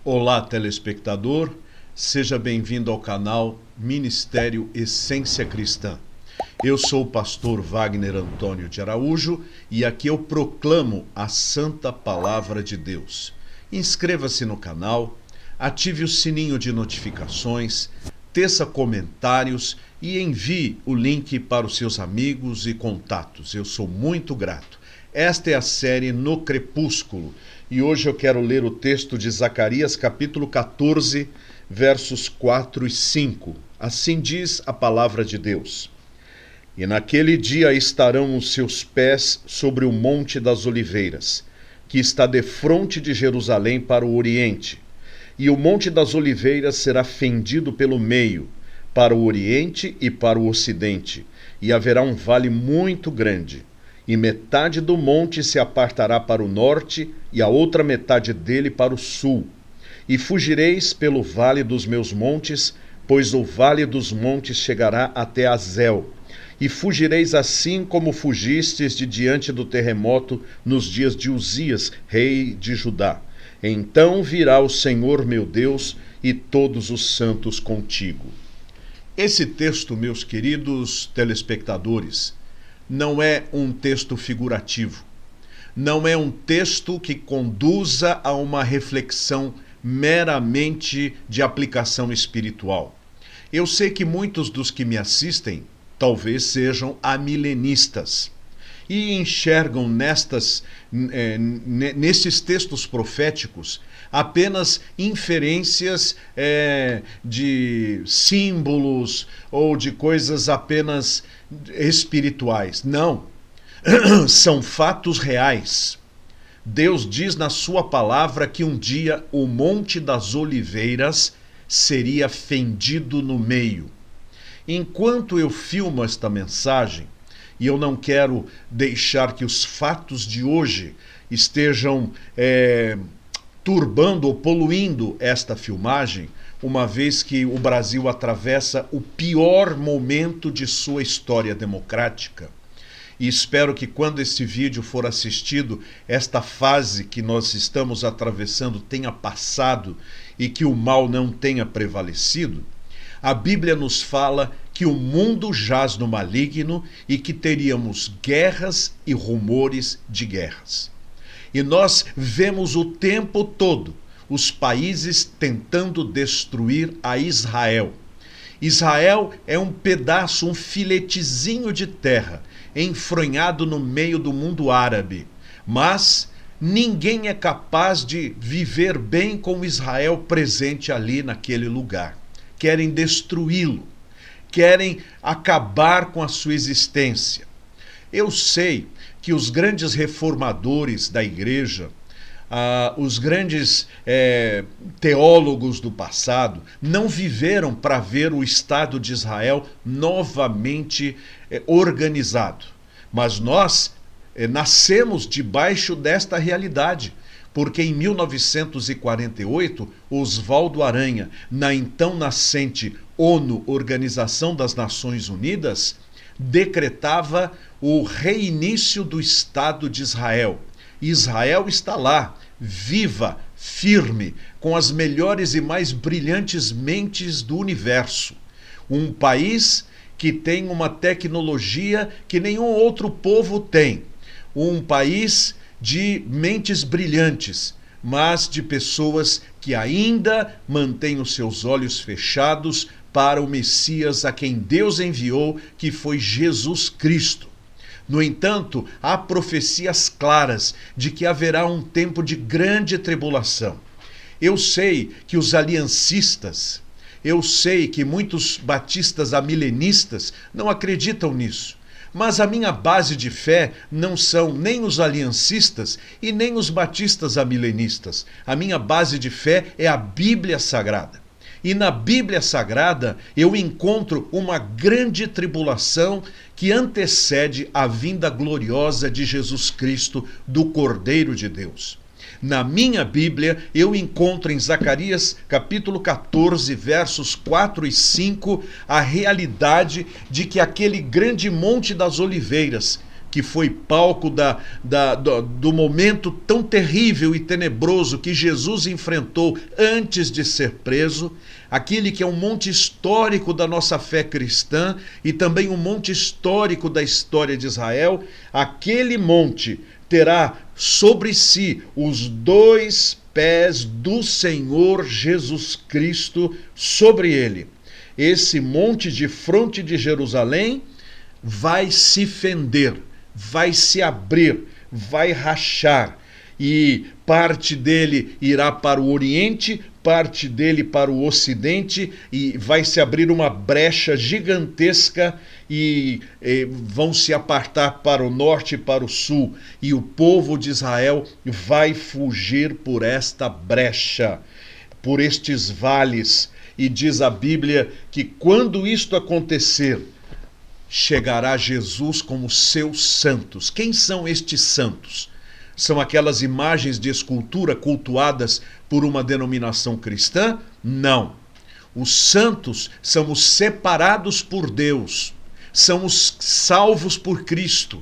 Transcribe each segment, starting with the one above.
Olá, telespectador, seja bem-vindo ao canal Ministério Essência Cristã. Eu sou o pastor Wagner Antônio de Araújo e aqui eu proclamo a santa palavra de Deus. Inscreva-se no canal, ative o sininho de notificações, teça comentários e envie o link para os seus amigos e contatos. Eu sou muito grato. Esta é a série No Crepúsculo e hoje eu quero ler o texto de Zacarias capítulo 14, versos 4 e 5. Assim diz a palavra de Deus. E naquele dia estarão os seus pés sobre o Monte das Oliveiras, que está defronte de Jerusalém para o oriente. E o Monte das Oliveiras será fendido pelo meio, para o oriente e para o ocidente, e haverá um vale muito grande. E metade do monte se apartará para o norte, e a outra metade dele para o sul. E fugireis pelo vale dos meus montes, pois o vale dos montes chegará até Azel. E fugireis assim como fugistes de diante do terremoto nos dias de Uzias, rei de Judá. Então virá o Senhor meu Deus e todos os santos contigo. Esse texto, meus queridos telespectadores, não é um texto figurativo. Não é um texto que conduza a uma reflexão meramente de aplicação espiritual. Eu sei que muitos dos que me assistem talvez sejam amilenistas e enxergam nesses textos proféticos apenas inferências de símbolos ou de coisas apenas espirituais. Não, são fatos reais. Deus diz na sua palavra que um dia o Monte das Oliveiras seria fendido no meio. Enquanto eu filmo esta mensagem, e eu não quero deixar que os fatos de hoje estejam turbando ou poluindo esta filmagem, uma vez que o Brasil atravessa o pior momento de sua história democrática. E espero que quando este vídeo for assistido, esta fase que nós estamos atravessando tenha passado e que o mal não tenha prevalecido. A Bíblia nos fala que o mundo jaz no maligno e que teríamos guerras e rumores de guerras. E nós vemos o tempo todo os países tentando destruir a Israel. Israel é um pedaço, um filetezinho de terra, enfronhado no meio do mundo árabe. Mas ninguém é capaz de viver bem com Israel presente ali naquele lugar. Querem destruí-lo, querem acabar com a sua existência. Eu sei que os grandes reformadores da igreja, os grandes teólogos do passado, não viveram para ver o Estado de Israel novamente organizado. Mas nós nascemos debaixo desta realidade. Porque em 1948, Oswaldo Aranha, na então nascente ONU, Organização das Nações Unidas, decretava o reinício do Estado de Israel. Israel está lá, viva, firme, com as melhores e mais brilhantes mentes do universo. Um país que tem uma tecnologia que nenhum outro povo tem. Um país de mentes brilhantes, mas de pessoas que ainda mantêm os seus olhos fechados para o Messias a quem Deus enviou, que foi Jesus Cristo. No entanto, há profecias claras de que haverá um tempo de grande tribulação. Eu sei que os aliancistas, eu sei que muitos batistas amilenistas não acreditam nisso. Mas a minha base de fé não são nem os aliancistas e nem os batistas amilenistas. A minha base de fé é a Bíblia Sagrada. E na Bíblia Sagrada eu encontro uma grande tribulação que antecede a vinda gloriosa de Jesus Cristo, do Cordeiro de Deus. Na minha Bíblia, eu encontro em Zacarias capítulo 14, versos 4 e 5, a realidade de que aquele grande Monte das Oliveiras, que foi palco do momento tão terrível e tenebroso que Jesus enfrentou antes de ser preso, aquele que é um monte histórico da nossa fé cristã e também um monte histórico da história de Israel, aquele monte terá sobre si os dois pés do Senhor Jesus Cristo sobre ele. Esse monte de fronte de Jerusalém vai se fender, vai se abrir, vai rachar, e parte dele irá para o Oriente, parte dele para o Ocidente, e vai se abrir uma brecha gigantesca e vão se apartar para o norte e para o sul, e o povo de Israel vai fugir por esta brecha, por estes vales. E diz a Bíblia que quando isto acontecer, chegará Jesus com os seus santos. Quem são estes santos? São aquelas imagens de escultura cultuadas por uma denominação cristã? Não. Os santos são os separados por Deus, são os salvos por Cristo.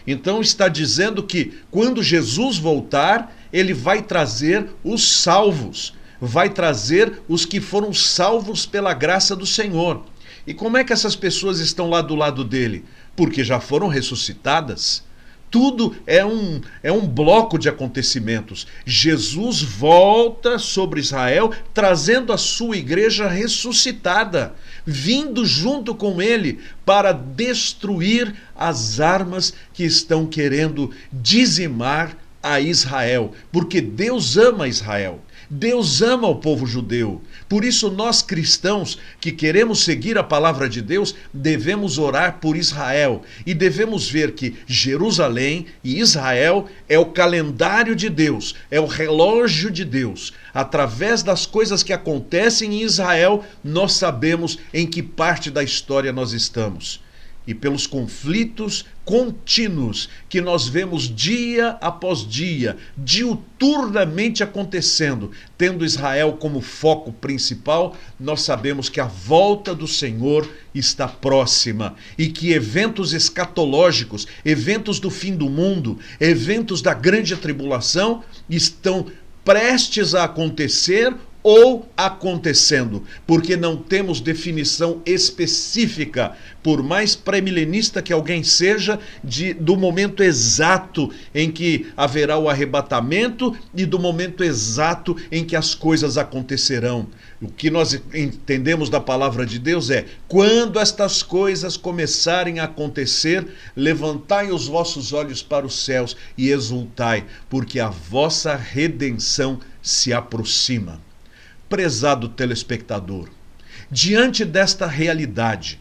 Então está dizendo que quando Jesus voltar, ele vai trazer os salvos, vai trazer os que foram salvos pela graça do Senhor. E como é que essas pessoas estão lá do lado dele? Porque já foram ressuscitadas. Tudo é um bloco de acontecimentos. Jesus volta sobre Israel, trazendo a sua igreja ressuscitada, vindo junto com ele para destruir as armas que estão querendo dizimar a Israel, porque Deus ama Israel. Deus ama o povo judeu. Por isso nós cristãos que queremos seguir a palavra de Deus, devemos orar por Israel e devemos ver que Jerusalém e Israel é o calendário de Deus, é o relógio de Deus. Através das coisas que acontecem em Israel, nós sabemos em que parte da história nós estamos. E pelos conflitos contínuos que nós vemos dia após dia, diuturnamente acontecendo, tendo Israel como foco principal, nós sabemos que a volta do Senhor está próxima e que eventos escatológicos, eventos do fim do mundo, eventos da grande tribulação estão prestes a acontecer ou acontecendo, porque não temos definição específica, por mais pré-milenista que alguém seja, do momento exato em que haverá o arrebatamento e do momento exato em que as coisas acontecerão. O que nós entendemos da palavra de Deus é: quando estas coisas começarem a acontecer, levantai os vossos olhos para os céus e exultai, porque a vossa redenção se aproxima. Prezado telespectador, diante desta realidade,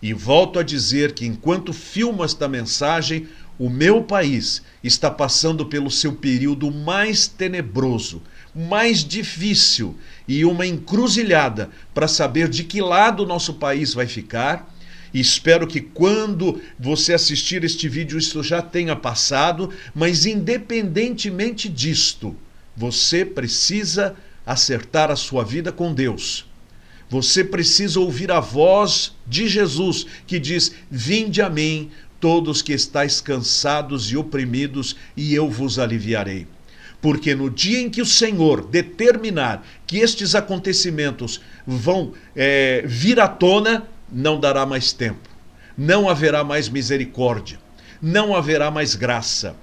e volto a dizer que enquanto filmo esta mensagem, o meu país está passando pelo seu período mais tenebroso, mais difícil e uma encruzilhada para saber de que lado o nosso país vai ficar. E espero que quando você assistir este vídeo isso já tenha passado, mas independentemente disto, você precisa acertar a sua vida com Deus. Você precisa ouvir a voz de Jesus, que diz: vinde a mim, todos que estáis cansados e oprimidos, e eu vos aliviarei. Porque no dia em que o Senhor determinar que estes acontecimentos vão vir à tona, não dará mais tempo, não haverá mais misericórdia, não haverá mais graça.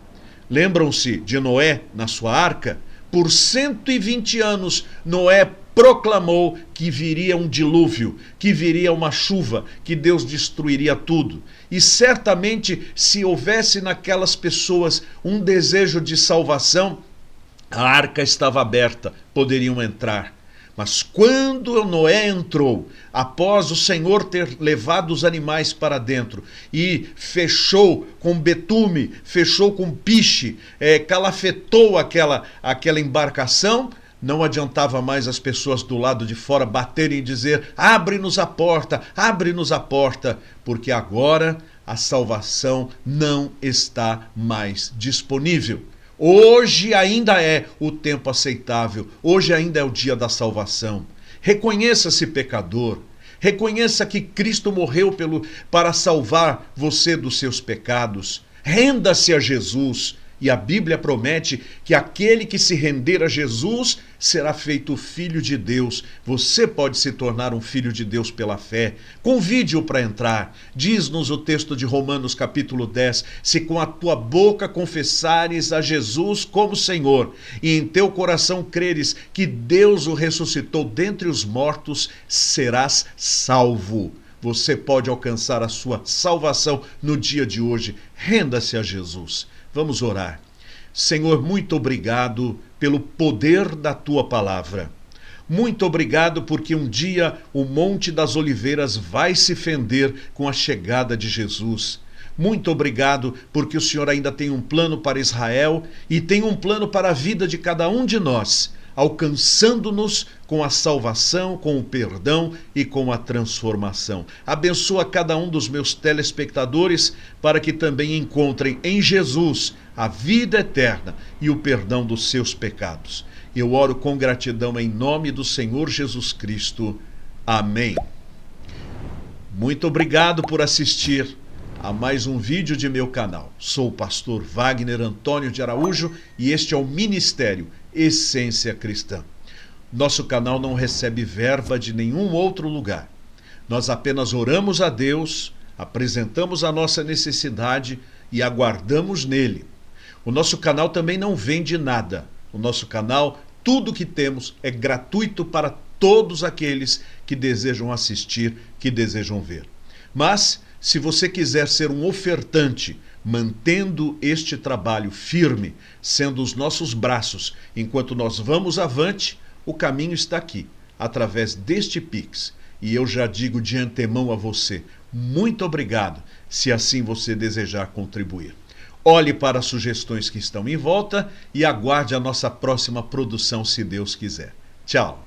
Lembram-se de Noé na sua arca? Por 120 anos, Noé proclamou que viria um dilúvio, que viria uma chuva, que Deus destruiria tudo. E certamente, se houvesse naquelas pessoas um desejo de salvação, a arca estava aberta, poderiam entrar. Mas quando Noé entrou, após o Senhor ter levado os animais para dentro e fechou com betume, fechou com piche, calafetou aquela embarcação, não adiantava mais as pessoas do lado de fora baterem e dizer: abre-nos a porta, porque agora a salvação não está mais disponível. Hoje ainda é o tempo aceitável, hoje ainda é o dia da salvação. Reconheça-se pecador, reconheça que Cristo morreu para salvar você dos seus pecados. Renda-se a Jesus. E a Bíblia promete que aquele que se render a Jesus será feito filho de Deus. Você pode se tornar um filho de Deus pela fé. Convide-o para entrar. Diz-nos o texto de Romanos capítulo 10, se com a tua boca confessares a Jesus como Senhor e em teu coração creres que Deus o ressuscitou dentre os mortos, serás salvo. Você pode alcançar a sua salvação no dia de hoje. Renda-se a Jesus. Vamos orar. Senhor, muito obrigado pelo poder da tua palavra. Muito obrigado porque um dia o Monte das Oliveiras vai se fender com a chegada de Jesus. Muito obrigado porque o Senhor ainda tem um plano para Israel e tem um plano para a vida de cada um de nós, alcançando-nos com a salvação, com o perdão e com a transformação. Abençoa cada um dos meus telespectadores para que também encontrem em Jesus a vida eterna e o perdão dos seus pecados. Eu oro com gratidão em nome do Senhor Jesus Cristo. Amém. Muito obrigado por assistir a mais um vídeo de meu canal. Sou o pastor Wagner Antônio de Araújo e este é o Ministério Essência Cristã. Nosso canal não recebe verba de nenhum outro lugar. Nós apenas oramos a Deus, apresentamos a nossa necessidade e aguardamos nele. O nosso canal também não vende nada. O nosso canal, tudo que temos é gratuito para todos aqueles que desejam assistir, que desejam ver. Mas, se você quiser ser um ofertante, mantendo este trabalho firme, sendo os nossos braços, enquanto nós vamos avante, o caminho está aqui, através deste Pix. E eu já digo de antemão a você, muito obrigado, se assim você desejar contribuir. Olhe para as sugestões que estão em volta e aguarde a nossa próxima produção, se Deus quiser. Tchau!